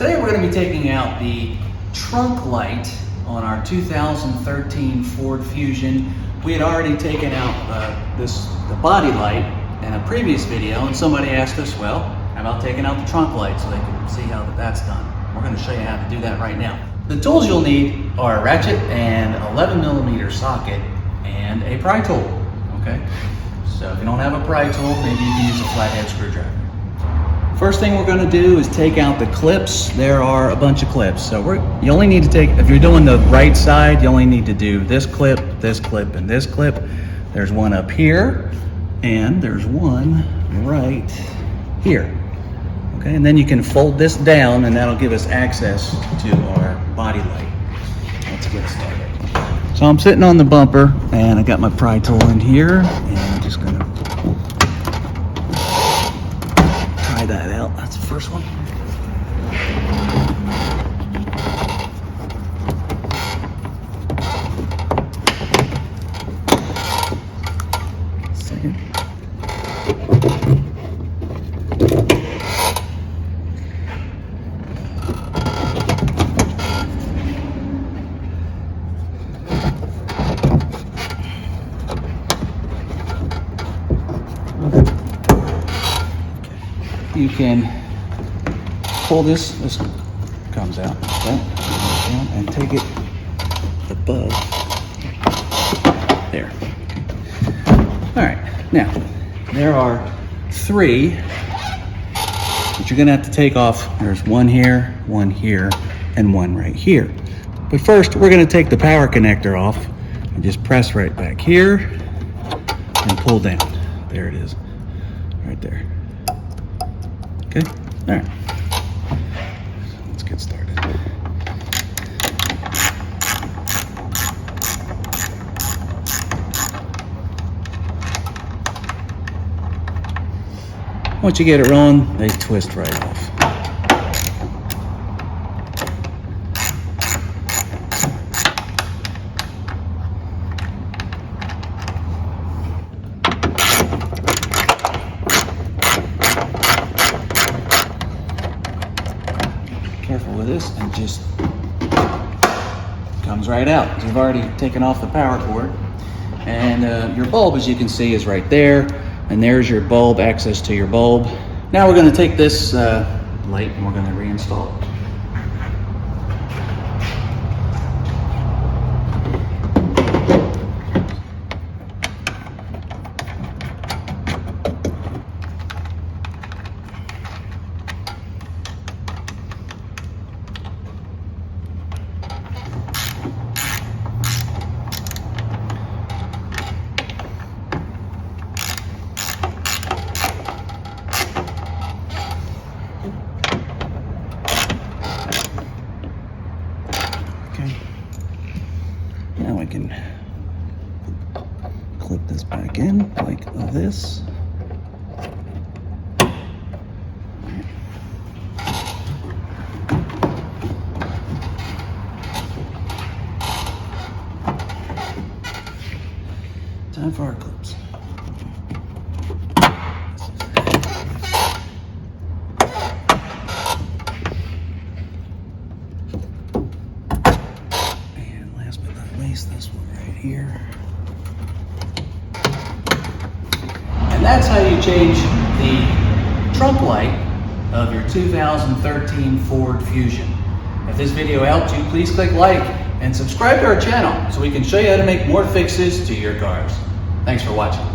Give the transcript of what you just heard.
Today we're going to be taking out the trunk light on our 2013 Ford Fusion. We had already taken out the body light in a previous video, and somebody asked us, well, how about taking out the trunk light so they can see how that's done. We're going to show you how to do that right now. The tools you'll need are a ratchet and 11mm socket and a pry tool, okay? So if you don't have a pry tool, maybe you can use a flathead screwdriver. First thing we're going to do is take out the clips. There are a bunch of clips. So you only need to take, if you're doing the right side, you only need to do this clip, and this clip. There's one up here, and there's one right here. Okay, and then you can fold this down, and that'll give us access to our body light. Let's get started. So I'm sitting on the bumper, and I got my pry tool in here, and I'm just going to that out. That's the first one. Second. You can pull this comes out, okay, and take it above there. All right, now there are three that you're gonna have to take off. There's one here, and one right here. But first, we're gonna take the power connector off and just press right back here and pull down. There it is, right there. Okay, all right, let's get started. Once you get it rolling, they twist right off. Careful with this, and just comes right out. You've already taken off the power cord, and your bulb, as you can see, is right there, and there's your bulb, access to your bulb. Now we're going to take this light and we're going to reinstall it. Now we can clip this back in like this. Time for our clips. This one right here. And that's how you change the trunk light of your 2013 Ford Fusion. If this video helped you, please click like and subscribe to our channel so we can show you how to make more fixes to your cars. Thanks for watching.